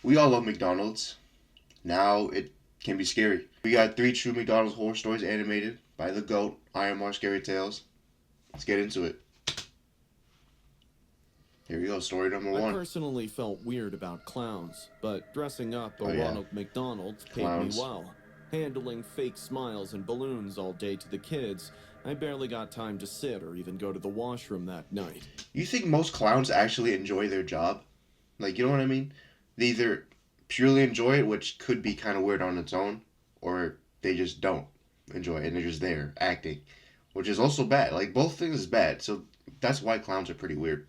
We all love McDonald's. Now it can be scary. We got three true McDonald's horror stories animated by the GOAT, IMR Scary Tales. Let's get into it. Here we go, story number I one. personally felt weird about clowns, but dressing up a Oh, yeah. Ronald McDonald's paid Clowns. me well. Handling fake smiles and balloons all day to the kids, I barely got time to sit or even go to the washroom that night. You think most clowns actually enjoy their job? Like, you know what I mean? They either purely enjoy it, which could be kind of weird on its own, or they just don't enjoy it and they're just there acting, which is also bad. Like, both things is bad, so that's why clowns are pretty weird.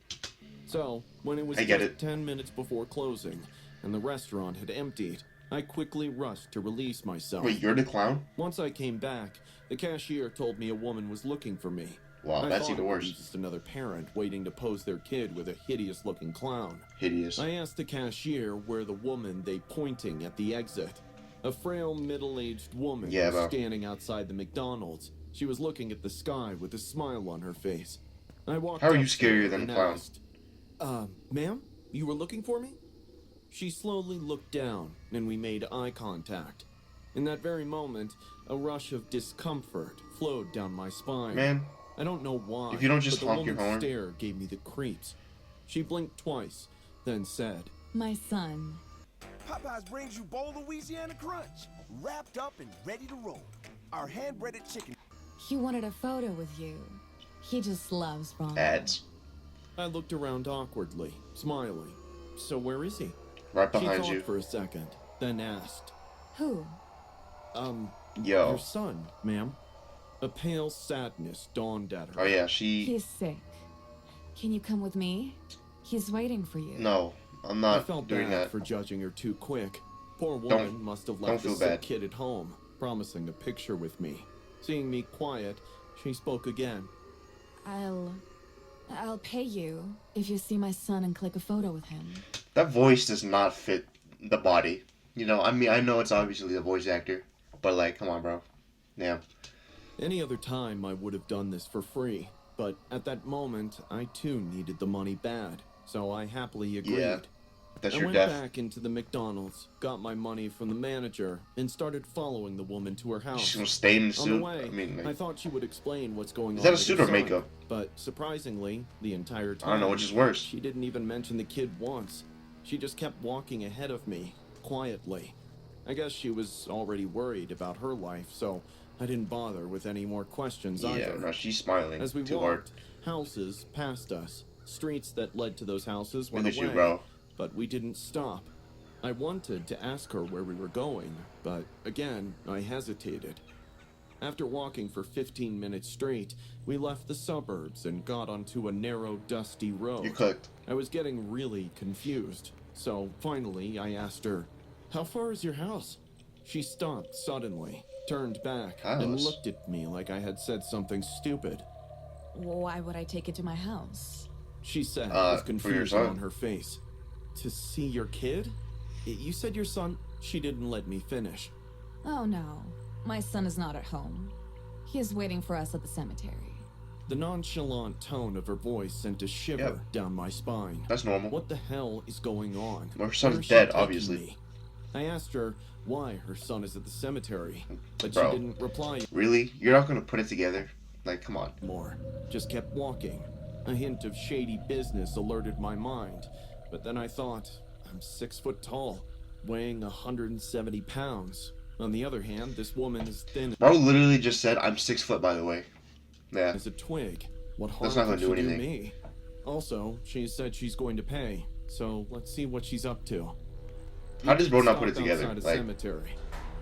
So, when it was I get just it. 10 minutes before closing and the restaurant had emptied, I quickly rushed to release myself. Wait, you're the clown? Once I came back, the cashier told me a woman was looking for me. Wow, I that's thought even it would be worse. just another parent waiting to pose their kid with a hideous-looking clown. Hideous. I asked the cashier where the woman they pointing at the exit. A frail, middle-aged woman Yeah, was bro. standing outside the McDonald's. She was looking at the sky with a smile on her face. I walked How are you up to scarier her than a and clown? asked, ma'am, you were looking for me? She slowly looked down, and we made eye contact. In that very moment, a rush of discomfort flowed down my spine. Man, I don't know why, if you don't just but the honk your woman's horn. stare gave me the creeps. She blinked twice, then said, My son. Popeyes brings you Bowl Louisiana Crunch, wrapped up and ready to roll. Our hand-breaded chicken. He wanted a photo with you. He just loves Ronald. Ads. I looked around awkwardly, smiling. So where is he? Right She behind thought you. for a second, then asked, Who? Yo. your son, ma'am. A pale sadness dawned at her. Oh yeah, she... He's sick. Can you come with me? He's waiting for you. No, I'm I not felt doing bad that. for judging her too quick. Poor Don't- woman must have don't left the feel sick bad. kid at home, promising a picture with me. Seeing me quiet, she spoke again. I'll pay you if you see my son and click a photo with him. That voice does not fit the body. You know, I mean, I know it's obviously the voice actor, but like, come on, bro. Yeah. Any other time I would have done this for free, but at that moment, I too needed the money bad, so I happily agreed. Yeah, that's I your went death. back into the McDonald's, got my money from the manager, and started following the woman to her She's house. gonna stay in the On suit. the way, I mean, I like, thought she would explain what's going on. is that a with suit her or son, makeup? But surprisingly, the entire time, I don't know which is worse. she didn't even mention the kid once. She just kept walking ahead of me, quietly. I guess she was already worried about her life, so I didn't bother with any more questions Yeah, either. no, she's smiling As we too hard. walked, houses passed us. Streets that led to those houses went Look at away, you, bro. but we didn't stop. I wanted to ask her where we were going, but again, I hesitated. After walking for 15 minutes straight, we left the suburbs and got onto a narrow, dusty road. You cooked. I was getting really confused, so finally I asked her, "How far is your house?" She stopped suddenly, turned back, and House? looked at me like I had said something stupid. Why would I take it to my house? She said, For your with confusion son. on her face. "To see your kid? You said your son..." She didn't let me finish. Oh no, my son is not at home. He is waiting for us at the cemetery. The nonchalant tone of her voice sent a shiver Yep. down my spine. That's normal. What the hell is going on? Well, her son's Where is she dead, taking obviously. me? I asked her why her son is at the cemetery, but Bro. she didn't reply Really? You're not gonna put it together? Like, come on. more. Just kept walking. A hint of shady business alerted my mind, but then I thought, I'm 6 foot tall, weighing 170 pounds. On the other hand, this woman is thin Bro literally just said, I'm 6 foot, by the way. Yeah. as a twig. What harm That's not gonna could do she do anything. me? Also, she said she's going to pay, so let's see what she's up to. How does bro not put it Stopped together? outside a Like, cemetery.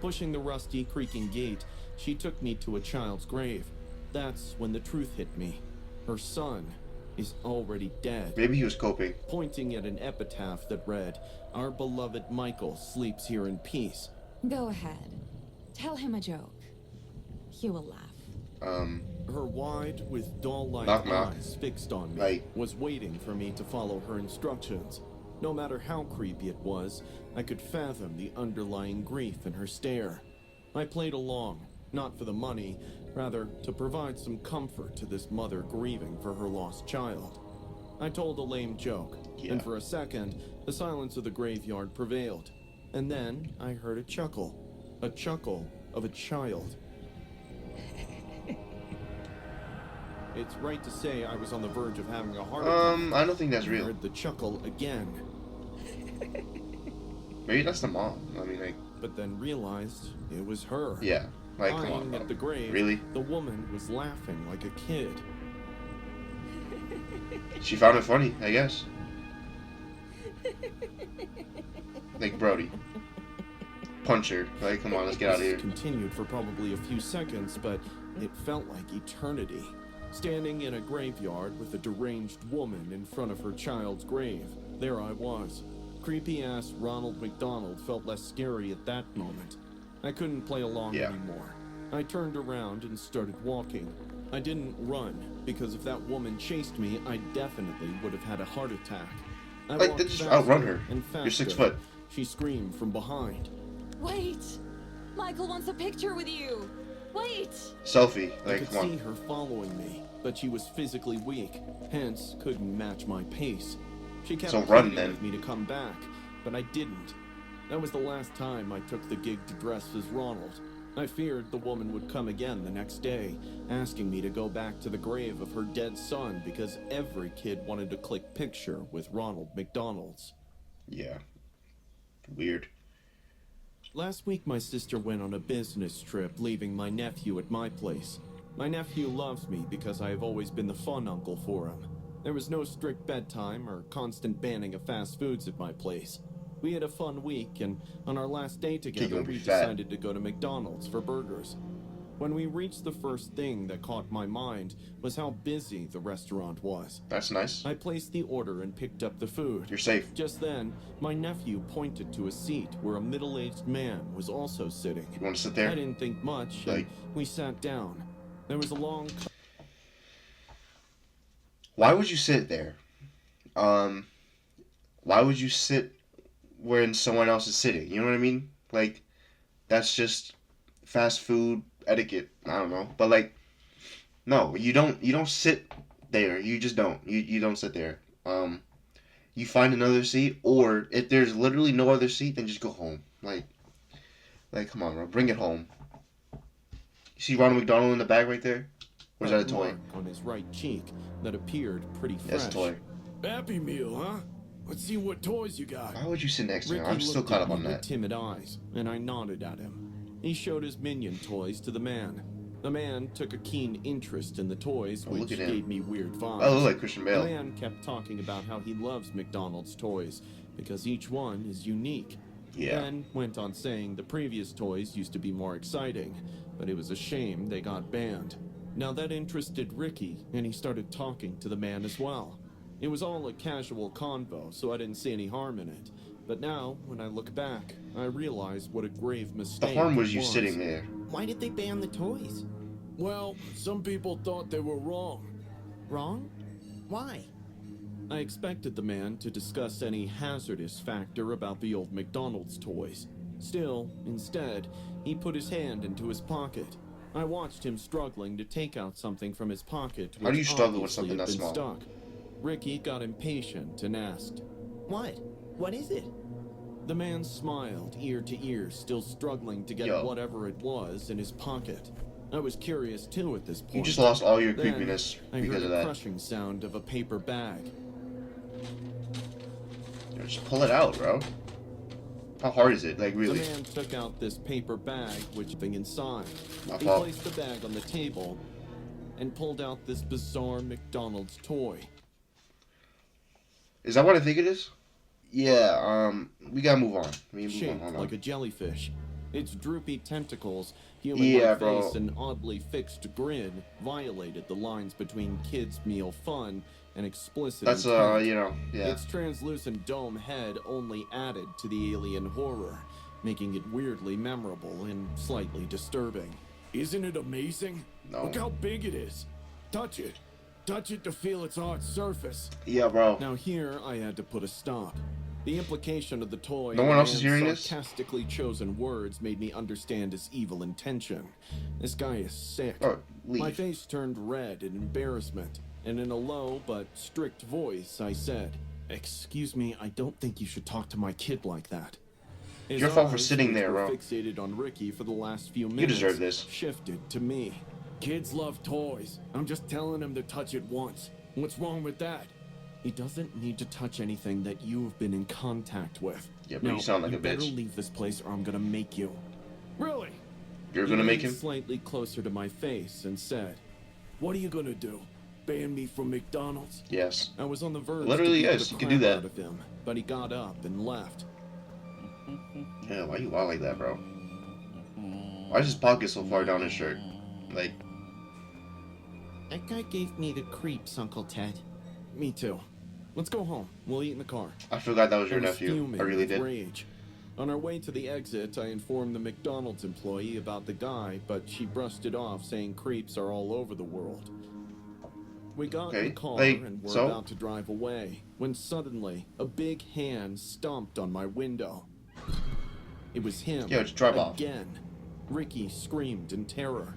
Pushing the rusty, creaking gate, she took me to a child's grave. That's when the truth hit me. Her son is already dead. maybe he was coping. Pointing at an epitaph that read, "Our beloved Michael sleeps here in peace." Go ahead. Tell him a joke. He will laugh. Her wide, with doll-like Knock, knock. eyes fixed on me, Like- was waiting for me to follow her instructions. No matter how creepy it was, I could fathom the underlying grief in her stare. I played along, not for the money, rather to provide some comfort to this mother grieving for her lost child. I told a lame joke, Yeah. and for a second, the silence of the graveyard prevailed. And then I heard a chuckle of a child. It's right to say I was on the verge of having a heart attack. I don't think that's I real. heard the chuckle again, Maybe that's the mom. I mean, like, but then realized it was her. yeah. Like, come on, Lying bro. at the grave, Really? the woman was laughing like a kid. She found it funny, I guess. Like, Brody. Punch her. Like, come on, let's get out of This here. continued for probably a few seconds, but it felt like eternity. Standing in a graveyard with a deranged woman in front of her child's grave, there I was. Creepy-ass Ronald McDonald felt less scary at that moment. I couldn't play along anymore. I turned around and started walking. I didn't run, because if that woman chased me, I definitely would have had a heart attack. I Like, walked they just faster outrun her. and You're 6 faster. foot. She screamed from behind. Wait! Michael wants a picture with you! Wait! Selfie. I Like, could come see on. her following me, but she was physically weak, hence couldn't match my pace. She kept So run, pleading then. with me to come back, but I didn't. That was the last time I took the gig to dress as Ronald. I feared the woman would come again the next day, asking me to go back to the grave of her dead son because every kid wanted to click picture with Ronald McDonald's. Yeah. Weird. Last week, my sister went on a business trip, leaving my nephew at my place. My nephew loves me because I have always been the fun uncle for him. There was no strict bedtime or constant banning of fast foods at my place. We had a fun week, and on our last day together, gonna be we fat. decided to go to McDonald's for burgers. When we reached the first thing that caught my mind was how busy the restaurant was. That's nice. I placed the order and picked up the food. You're safe. Just then, my nephew pointed to a seat where a middle-aged man was also sitting. You want to sit I there? didn't think much, Like- and we sat down. There was a long... Why would you sit there? Why would you sit when someone else is sitting? You know what I mean? Like, that's just fast food etiquette. I don't know. But, like, no, you don't sit there. You just don't. You don't sit there. You find another seat, or if there's literally no other seat, then just go home. Like, come on, bro. Bring it home. You see Ronald McDonald in the back right there? Or is that a toy? mark on his right cheek that appeared pretty fresh. That's a toy. Happy Meal, huh? Let's see what toys you got. Why would you sit next to him? Ricky I'm still looked caught at up me on with that. timid eyes, and I nodded at him. He showed his minion toys to the man. The man took a keen interest in the toys, Oh, look which at him. gave me weird vibes. Oh, look like Christian The Bale. man kept talking about how he loves McDonald's toys because each one is unique. Yeah. Then went on saying the previous toys used to be more exciting, but it was a shame they got banned. Now that interested Ricky, and he started talking to the man as well. It was all a casual convo, so I didn't see any harm in it. But now, when I look back, I realize what a grave The mistake harm was it you sitting there. Why did they ban the toys? Well, some people thought they were wrong. Wrong? Why? I expected the man to discuss any hazardous factor about the old McDonald's toys. Still, instead, he put his hand into his pocket. I watched him struggling to take out something from his pocket. How do you which struggle with obviously something had that been small? Stuck. Ricky got impatient and asked. What? What is it? The man smiled, ear to ear, still struggling to get Yo. whatever it was in his pocket. I was curious too at this point. You just lost all your Then, creepiness I because heard of the that. crushing sound of a paper bag. Yo, just pull it out, bro. How hard is it? Like, The really? man took out this paper bag, which thing inside. My He fault. placed the bag on the table and pulled out this bizarre McDonald's toy. Is that what I think it is? Yeah, we gotta move on. We move on, Shaped hold like on. a jellyfish. Its droopy tentacles, human Yeah, face, bro. and oddly fixed grin violated the lines between kids' meal fun and explicit That's, intent. you know, yeah. Its translucent dome head only added to the alien horror, making it weirdly memorable and slightly disturbing. Isn't it amazing? No. Look how big it is. Touch it. Touch it to feel its hard surface. Yeah, bro. Now here I had to put a stop. The implication of the toy No one and else is the hearing man's this? sarcastically chosen words made me understand his evil intention. This guy is sick. Bro, My leave. face turned red in embarrassment. and in a low but strict voice, I said, "Excuse me, I don't think you should talk to my kid like that." His Your fault for eyes, sitting which there, were bro. fixated on Ricky for the last few You minutes, deserve this. shifted to me. Kids love toys. I'm just telling him to touch it once. What's wrong with that? He doesn't need to touch anything that you've been in contact with. Yeah, but Now, you sound like a better bitch. leave this place or I'm gonna make you. Really? You're He gonna make leaned him? slightly closer to my face and said, What are you gonna do? Ban me from McDonald's? Yes. I was on the verge Literally, to beat yes, the you can do crap that. out of him, but he got up and left. Yeah, why you wild like that, bro? Why is his pocket so far down his shirt? Like, That guy gave me the creeps, Uncle Ted. Me too. Let's go home. We'll eat in the car. I forgot that was your I was nephew. fuming I really with did. rage. On our way to the exit, I informed the McDonald's employee about the guy, but she brushed it off, saying creeps are all over the world. We got in Okay, the car like, and were so? about to drive away, when suddenly, a big hand stomped on my window. It was him. Yeah, just drive off. again. Ricky screamed in terror.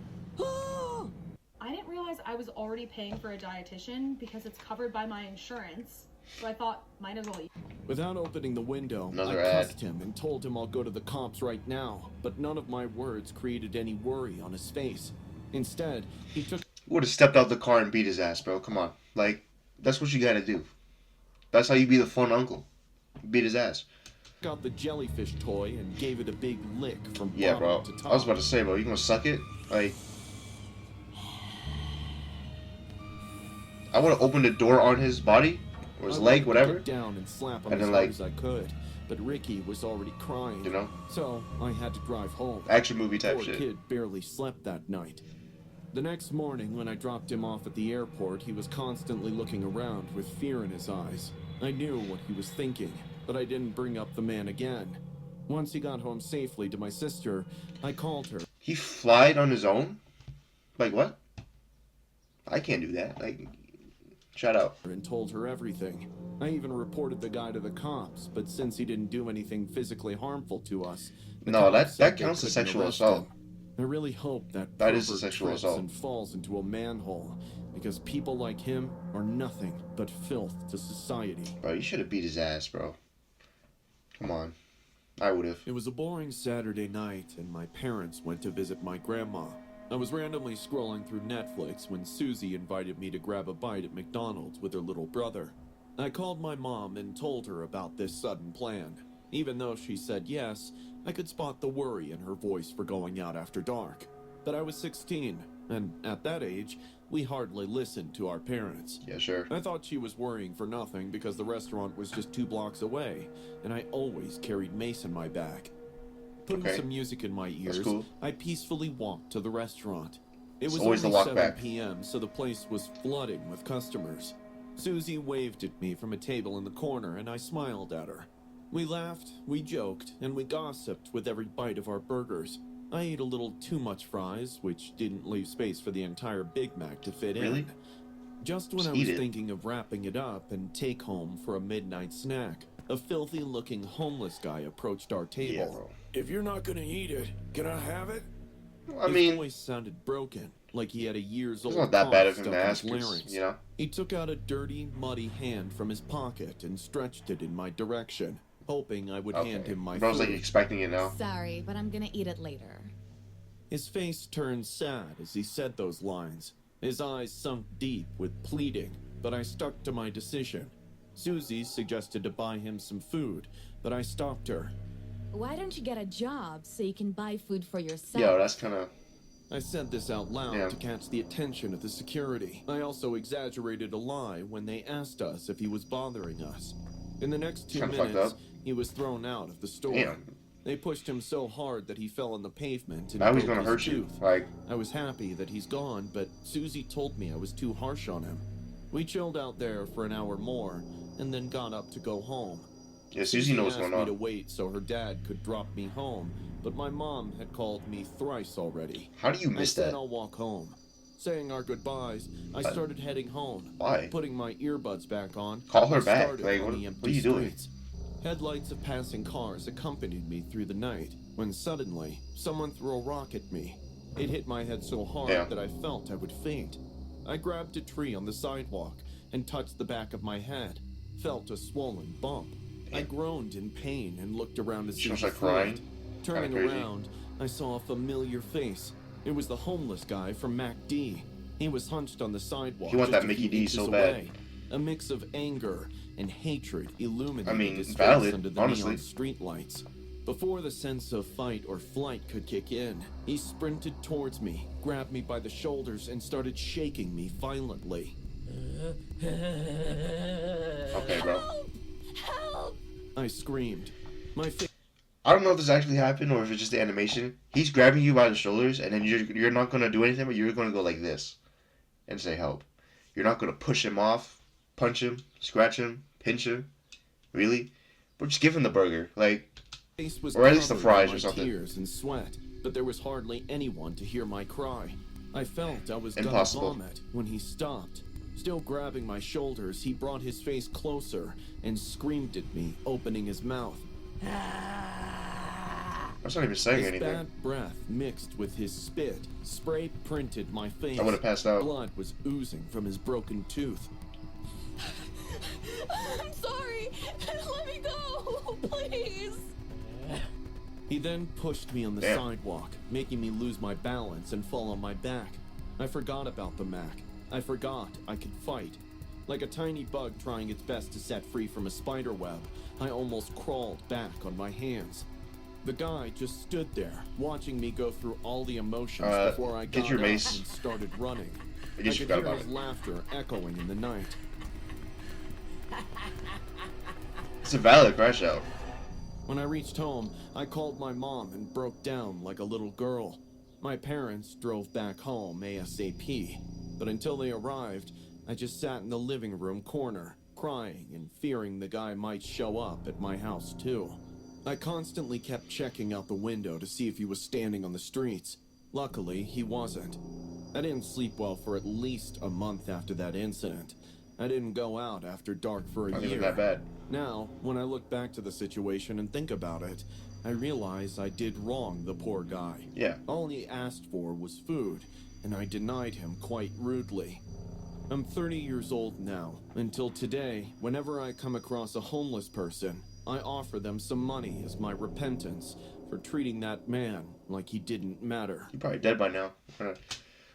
I didn't realize I was already paying for a dietitian because it's covered by my insurance. So I thought, might as well. Without opening the window, Another I ad. cussed him and told him I'll go to the cops right now, but none of my words created any worry on his face. Instead, he took Would have stepped out the car and beat his ass, bro. Come on. Like, that's what you gotta do. That's how you be the fun uncle. Beat his ass. out the jellyfish toy and gave it a big lick from Yeah, bottom bro. to top. I was about to say, bro, you gonna suck it? Like, I would have opened the door on his body, or his I leg, wanted to whatever. get down and slap him And as then, hard like- as I could, but Ricky was already crying. You know? So I had to drive home. Action movie type Poor shit. kid barely slept that night. The next morning, when I dropped him off at the airport, he was constantly looking around with fear in his eyes. I knew what he was thinking, but I didn't bring up the man again. Once he got home safely to my sister, I called her He flied on his own? Like, what? I can't do that. Like, shut up. and told her everything. I even reported the guy to the cops, but since he didn't do anything physically harmful to us, the No, cops that said they counts as couldn't sexual arrest assault. him. I really hope that That is a pervert sexual trips assault. and falls into a manhole, because people like him are nothing but filth to society. Bro, you should have beat his ass, bro. Come on. I would have. It was a boring Saturday night, and my parents went to visit my grandma. I was randomly scrolling through Netflix when Susie invited me to grab a bite at McDonald's with her little brother. I called my mom and told her about this sudden plan. Even though she said yes, I could spot the worry in her voice for going out after dark. But I was 16, and at that age, we hardly listened to our parents. Yeah, sure. I thought she was worrying for nothing because the restaurant was just 2 blocks away, and I always carried Mace in my bag. Putting Okay. some music in my ears, cool. I peacefully walked to the restaurant. It It's was always the only walk 7 back. p.m., so the place was flooding with customers. Susie waved at me from a table in the corner, and I smiled at her. We laughed, we joked, and we gossiped with every bite of our burgers. I ate a little too much fries, which didn't leave space for the entire Big Mac to fit Really? in. Just when Just I was eat it. thinking of wrapping it up and take home for a midnight snack, a filthy-looking homeless guy approached our table. Yeah, bro. If you're not gonna eat it, can I have it? I His mean, voice sounded broken, like he had a years-old it's not that bad cough of him stuck to in ask, his 'cause, larynx. you know? He took out a dirty, muddy hand from his pocket and stretched it in my direction, hoping I would hand Okay. him my Bro, I was food. like expecting it now. Sorry, but I'm gonna eat it later. His face turned sad as he said those lines. His eyes sunk deep with pleading, but I stuck to my decision. Susie suggested to buy him some food, but I stopped her. Why don't you get a job so you can buy food for yourself? Yo, that's kind of... I said this out loud Yeah. to catch the attention of the security. I also exaggerated a lie when they asked us if he was bothering us. In the next 2 Kinda fucked minutes, up. he was thrown out of the store. Damn. They pushed him so hard that he fell on the pavement and Now he's broke gonna his hurt you. tooth. Like, I was happy that he's gone, but Susie told me I was too harsh on him. We chilled out there for an hour more, and then got up to go home. yeah, Susie knows what's asked going me to on. wait so her dad could drop me home, but my mom had called me thrice already. How do you I miss said that? I'll walk home. Saying our goodbyes, I But- started heading home. Why? Putting my earbuds back on. Call her I back. started Like, on what- the what empty are you doing? streets. Headlights of passing cars accompanied me through the night, when suddenly, someone threw a rock at me. It hit my head so hard Yeah. that I felt I would faint. I grabbed a tree on the sidewalk and touched the back of my head. Felt a swollen bump. I groaned in pain and looked around to see She was the like crying. fluid. Turning Kinda crazy. around, I saw a familiar face. It was the homeless guy from MacD. He was hunched on the sidewalk. He wants just that a Mickey few D inches so bad. away. A mix of anger and hatred illuminated his valid, face under the honestly. neon streetlights. Before the sense of fight or flight could kick in, he sprinted towards me, grabbed me by the shoulders, and started shaking me violently. Okay, bro. Help! I screamed. My face I don't know if this actually happened or if it's just the animation. He's grabbing you by the shoulders, and then you're not gonna do anything, but you're gonna go like this and say help. You're not gonna push him off, punch him, scratch him, pinch him. Really? But just give him the burger, like, was or at least the covered fries in or my something. tears and sweat, but there was hardly anyone to hear my cry. I felt I was gonna Impossible. vomit when he stopped. Still grabbing my shoulders, he brought his face closer and screamed at me, opening his mouth. I'm not even saying His anything. bad breath mixed with his spit spray printed my face. I would have passed out. Blood was oozing from his broken tooth. I'm sorry. Let me go, please. He then pushed me on the Damn. sidewalk, making me lose my balance and fall on my back. I forgot about the Mac. I forgot I could fight. Like a tiny bug trying its best to set free from a spider web, I almost crawled back on my hands. The guy just stood there, watching me go through all the emotions before I get got your up mace. and started running. I I guess you could forgot hear about his it. laughter echoing in the night. It's a valid crash out. When I reached home, I called my mom and broke down like a little girl. My parents drove back home ASAP, but until they arrived, I just sat in the living room corner, crying and fearing the guy might show up at my house too. I constantly kept checking out the window to see if he was standing on the streets. Luckily, he wasn't. I didn't sleep well for at least a month after that incident. I didn't go out after dark for a Not year. even that bad. Now, when I look back to the situation and think about it, I realize I did wrong the poor guy. Yeah. All he asked for was food, and I denied him quite rudely. I'm 30 years old now. Until today, whenever I come across a homeless person, I offer them some money as my repentance for treating that man like he didn't matter. He's probably dead by now.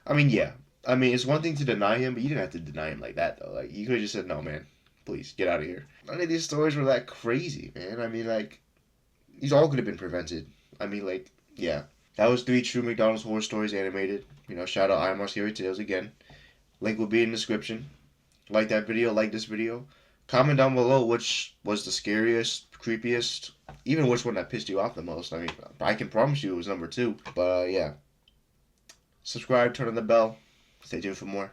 I mean, yeah. I mean, it's one thing to deny him, but you didn't have to deny him like that, though. Like, you could have just said, no, man, please, get out of here. None of these stories were that crazy, man. I mean, like, these all could have been prevented. I mean, like, yeah. That was 3 true McDonald's horror stories animated. You know, shout out I Am Our Scary Tales again. Link will be in the description. Like that video, like this video. Comment down below which was the scariest, creepiest, even which one that pissed you off the most. I mean, I can promise you it was number 2. But, yeah. Subscribe, turn on the bell. Stay tuned for more.